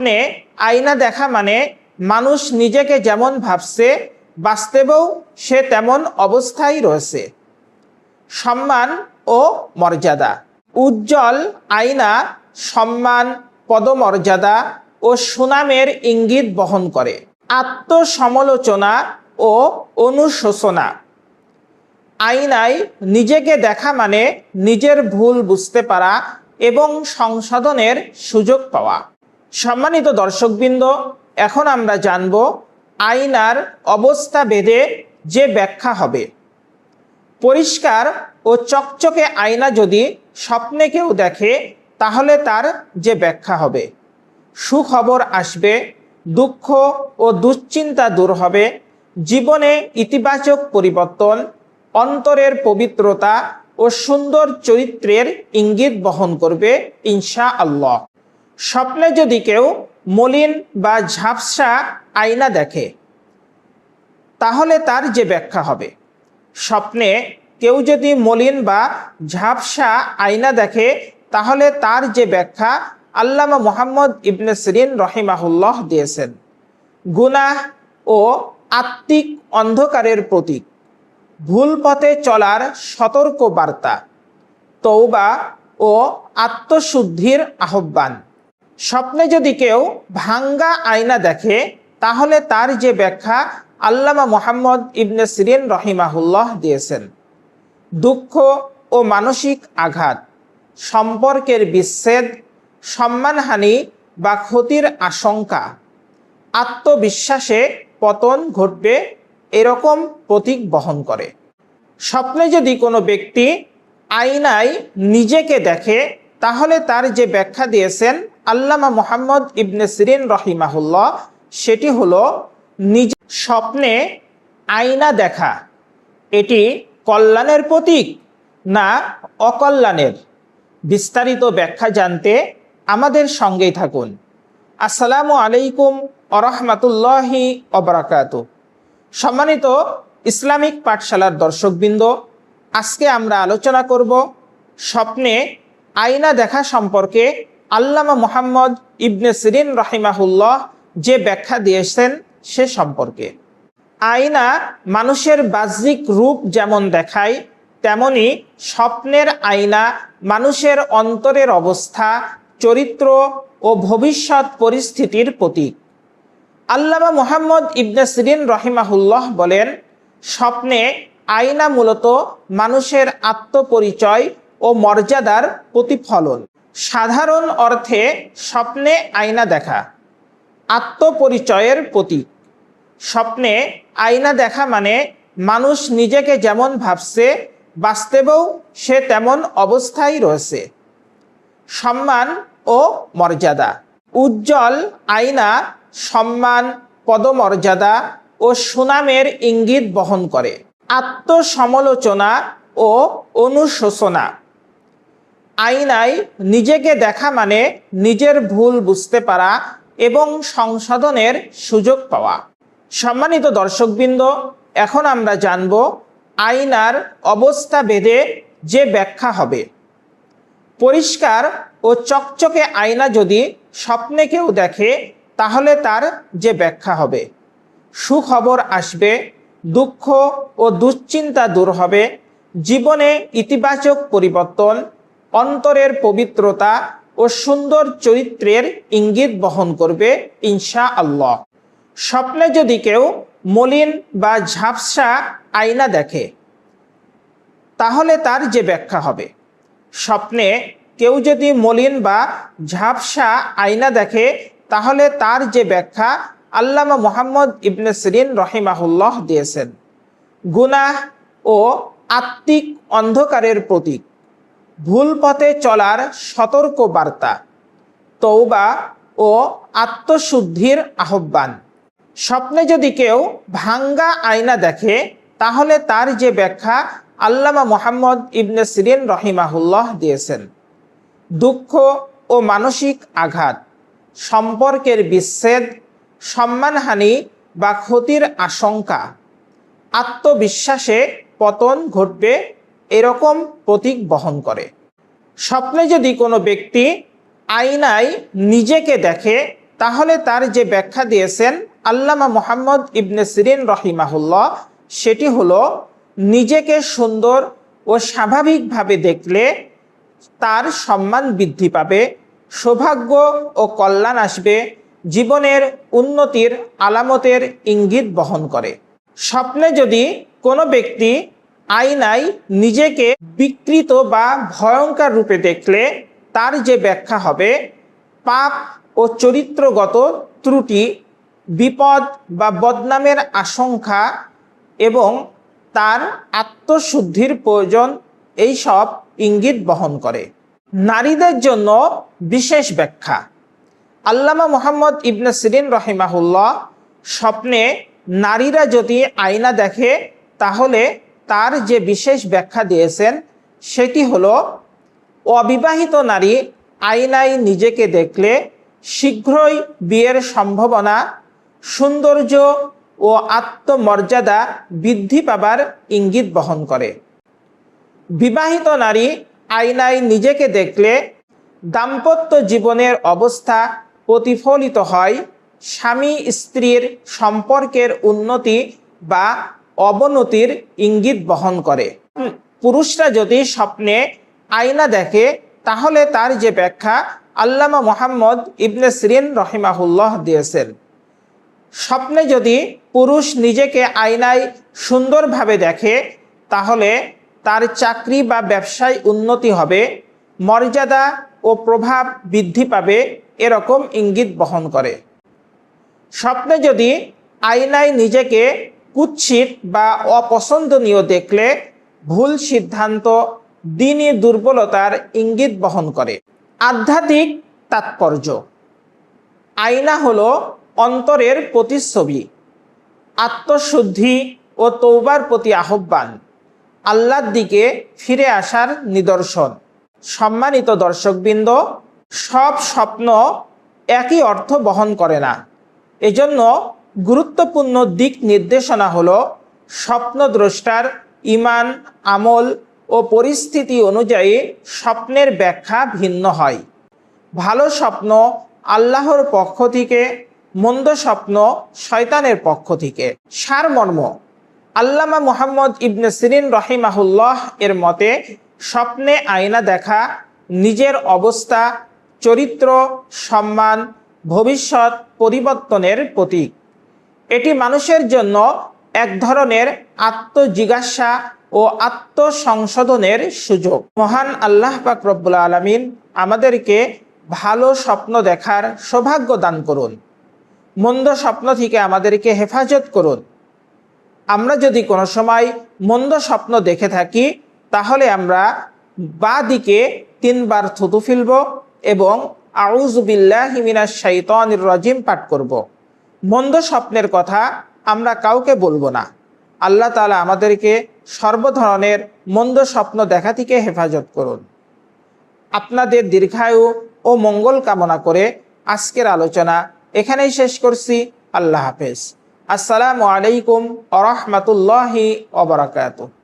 স্বপ্নে আয়না দেখা মানে মানুষ নিজেকে যেমন ভাবছে বাস্তবেও সে তেমন অবস্থায় রয়েছে। সম্মান ও মর্যাদা। উজ্জ্বল আয়না সম্মান, পদমর্যাদা ও সুনামের ইঙ্গিত বহন করে। আত্মসমালোচনা ও অনুশোচনা। আয়নায় নিজেকে দেখা মানে নিজের ভুল বুঝতে পারা এবং সংশোধনের সুযোগ পাওয়া। সম্মানিত দর্শকবৃন্দ, এখন আমরা জানব আয়নার অবস্থা ভেদে যে ব্যাখ্যা হবে। পরিষ্কার ও চকচকে আয়না যদি স্বপ্নে কেউ দেখে তাহলে তার যে ব্যাখ্যা হবে। সুখবর আসবে, দুঃখ ও দুশ্চিন্তা দূর হবে, জীবনে ইতিবাচক পরিবর্তন, অন্তরের পবিত্রতা ও সুন্দর চরিত্রের ইঙ্গিত বহন করবে ইনশাআল্লাহ। স্বপ্নে যদি কেউ মলিন বা ঝাপসা আয়না দেখে তাহলে তার যে ব্যাখ্যা হবে। স্বপ্নে কেউ যদি মলিন বা ঝাপসা আয়না দেখে তাহলে তার যে ব্যাখ্যা আল্লামা মুহাম্মদ ইবনে সিরিন রহিমাহুল্লাহ দিয়েছেন। গুনাহ ও আত্মিক অন্ধকারের প্রতীক, ভুল পথে চলার সতর্ক বার্তা, তওবা ও আত্মশুদ্ধির আহ্বান। স্বপ্নে যদি কেউ ভাঙ্গা আয়না দেখে তাহলে তার যে ব্যাখ্যা আল্লামা মুহাম্মদ ইবনে সিরিন রহিমাহুল্লাহ দিয়েছেন। দুঃখ ও মানসিক আঘাত, সম্পর্কের বিচ্ছেদ, সম্মানহানি বা ক্ষতির আশঙ্কা, আত্মবিশ্বাসে পতন ঘটবে এরকম প্রতীক বহন করে। স্বপ্নে যদি কোনো ব্যক্তি আয়নায় নিজেকে দেখে তাহলে তার যে ব্যাখ্যা দিয়েছেন আল্লামা মুহাম্মদ ইবনে সিরিন রহিমাহুল্লাহ সেটি হলো স্বপ্নে আয়না দেখা এটি কল্যাণের প্রতীক না অকল্যাণের? বিস্তারিত ব্যাখ্যা জানতে আমাদের সঙ্গেই থাকুন। আসসালামু আলাইকুম ওয়া রাহমাতুল্লাহি ওয়া বারাকাতুহু। সম্মানিত ইসলামিক পাঠশালার দর্শকবৃন্দ, আজকে আমরা আলোচনা করব স্বপ্নে আয়না দেখা সম্পর্কে আল্লামা মুহাম্মদ ইবনে সিরিন রহিমাহুল্লাহ যে ব্যাখ্যা দিয়েছেন সে সম্পর্কে। আয়না মানুষের বাহ্যিক রূপ যেমন দেখায় তেমনি স্বপ্নের আয়না মানুষের অন্তরের অবস্থা, চরিত্র ও ভবিষ্যৎ পরিস্থিতির প্রতীক। আল্লামা মুহাম্মদ ইবনে সিরিন রহিমাহুল্লাহ বলেন, স্বপ্নে আয়না মূলত মানুষের আত্মপরিচয় ও মর্যাদার প্রতিফলন। সাধারণ অর্থে স্বপ্নে আয়না দেখা আত্মপরিচয়ের প্রতীক। স্বপ্নে আয়না দেখা মানে মানুষ নিজেকে যেমন ভাবছে বাস্তবেও সে তেমন অবস্থায় রয়েছে। সম্মান ও মর্যাদা। উজ্জ্বল আয়না সম্মান, পদমর্যাদা ও সুনামের ইঙ্গিত বহন করে। আত্মসমালোচনা ও অনুশোচনা। আয়নায় নিজেকে দেখা মানে নিজের ভুল বুঝতে পারা এবং সংশোধনের সুযোগ পাওয়া। সম্মানিত দর্শকবৃন্দ, এখন আমরা জানব আয়নার অবস্থা ভেদে যে ব্যাখ্যা হবে। পরিষ্কার ও চকচকে আয়না যদি স্বপ্নে কেউ দেখে তাহলে তার যে ব্যাখ্যা হবে। সুখবর আসবে, দুঃখ ও দুশ্চিন্তা দূর হবে, জীবনে ইতিবাচক পরিবর্তন, অন্তরের পবিত্রতা ও সুন্দর চরিত্রের ইঙ্গিত বহন করবে ইনশাআল্লাহ। স্বপ্নে যদি কেউ মলিন বা ঝাপসা আয়না দেখে তাহলে তার যে ব্যাখ্যা হবে। স্বপ্নে কেউ যদি মলিন বা ঝাপসা আয়না দেখে তাহলে তার যে ব্যাখ্যা আল্লামা মুহাম্মদ ইবনে সিরিন রহিমাহুল্লাহ দিয়েছেন। গুনাহ ও আত্মিক অন্ধকারের প্রতীক, ভুল পথে চলার সতর্ক বার্তা, তওবা ও আত্মশুদ্ধির আহ্বান। স্বপ্নে যদি কেউ ভাঙ্গা আয়না দেখে তাহলে তার যে ব্যাখ্যা আল্লামা মুহাম্মদ ইবনে সিরিন রহিমাহুল্লাহ দিয়েছেন। দুঃখ ও মানসিক আঘাত, সম্পর্কের বিচ্ছেদ, সম্মানহানি বা ক্ষতির আশঙ্কা, আত্মবিশ্বাসে পতন ঘটবে এরকম প্রতীক বহন করে। স্বপ্নে যদি কোনো ব্যক্তি আয়নায় নিজেকে দেখে তাহলে তার যে ব্যাখ্যা দিয়েছেন আল্লামা মুহাম্মদ ইবনে সিরিন রহিমাহুল্লাহ, সেটি হলো নিজেকে সুন্দর ও স্বাভাবিকভাবে দেখলে তার সম্মান বৃদ্ধি পাবে, সৌভাগ্য ও কল্যাণ আসবে, জীবনের উন্নতির আলামতের ইঙ্গিত বহন করে। স্বপ্নে যদি কোনো ব্যক্তি আয়নায় নিজেকে বিকৃত বা ভয়ঙ্কর রূপে দেখলে তার যে ব্যাখ্যা হবে পাপ ও চরিত্রগত ত্রুটি, বিপদ বা বদনামের আশঙ্কা এবং তার আত্মশুদ্ধির প্রয়োজন, এইসব ইঙ্গিত বহন করে। নারীদের জন্য বিশেষ ব্যাখ্যা। আল্লামা মুহাম্মদ ইবনে সিরিন রহিমাহুল্লাহ স্বপ্নে নারীরা যদি আয়না দেখে তাহলে তার যে বিশেষ ব্যাখ্যা দিয়েছেন সেটি হলো অবিবাহিত নারী আয়নায় নিজেকে দেখলে শীঘ্রই বিয়ের সম্ভাবনা, সৌন্দর্য ও আত্মমর্যাদা বৃদ্ধি পাবার ইঙ্গিত বহন করে। বিবাহিত নারী আয়নায় নিজেকে দেখলে দাম্পত্য জীবনের অবস্থা প্রতিফলিত হয়, স্বামী স্ত্রীর সম্পর্কের উন্নতি বা অবনতির ইঙ্গিত বহন করে। পুরুষরা যদি স্বপ্নে আয়না দেখে তাহলে তার যে ব্যাখ্যা আল্লামা মুহাম্মদ ইবনে সিরিন রহিমাহুল্লাহ দিয়েছেন। স্বপ্নে যদি পুরুষ নিজেকে আয়নায় সুন্দরভাবে দেখে তাহলে তার চাকরি বা ব্যবসায় উন্নতি হবে, মর্যাদা ও প্রভাব বৃদ্ধি পাবে, এরকম ইঙ্গিত বহন করে। স্বপ্নে যদি আয়নায় নিজেকে কুৎসিত বা অপছন্দনীয় দেখলে ভুল সিদ্ধান্ত, দ্বীনি দুর্বলতার ইঙ্গিত বহন করে। আধ্যাত্মিক তাৎপর্য। আয়না হলো অন্তরের প্রতিচ্ছবি, আত্মশুদ্ধি ও তওবার প্রতি আহ্বান, আল্লাহর দিকে ফিরে আসার নিদর্শন। সম্মানিত দর্শকবৃন্দ, সব স্বপ্ন একই অর্থ বহন করে না। এজন্য গুরুত্বপূর্ণ দিক নির্দেশনা হলো স্বপ্নদ্রষ্টার ঈমান, আমল ও পরিস্থিতি অনুযায়ী স্বপ্নের ব্যাখ্যা ভিন্ন হয়। ভালো স্বপ্ন আল্লাহর পক্ষ থেকে, মন্দ স্বপ্ন শয়তানের পক্ষ থেকে। সারমর্ম। আল্লামা মুহাম্মদ ইবনে সিরিন রহিমাহুল্লাহ এর মতে স্বপ্নে আয়না দেখা নিজের অবস্থা, চরিত্র, সম্মান, ভবিষ্যৎ পরিবর্তনের প্রতীক। এটি মানুষের জন্য এক ধরনের আত্মজিজ্ঞাসা ও আত্মসংশোধনের সুযোগ। মহান আল্লাহ পাক রব্বুল আলামিন আমাদেরকে ভালো স্বপ্ন দেখার সৌভাগ্য দান করুন, মন্দ স্বপ্ন থেকে আমাদেরকে হেফাজত করুন। আমরা যদি কোনো সময় মন্দ স্বপ্ন দেখে থাকি তাহলে আমরা বাঁ দিকে 3 বার থুতু ফেলব এবং আউযু বিল্লাহি মিনাশ শাইতানির রাজিম পাঠ করব। মন্দ স্বপ্নের কথা আমরা কাউকে বলবো না। আল্লাহ তাআলা আমাদেরকে সর্ব ধরনের মন্দ স্বপ্ন দেখা থেকে হেফাজত করুন। আপনাদের দীর্ঘায়ু ও মঙ্গল কামনা করে আজকের আলোচনা এখানেই শেষ করছি। আল্লাহ হাফেজ। আসসালামু আলাইকুম ওয়া রাহমাতুল্লাহি ওয়া বারাকাতুহু।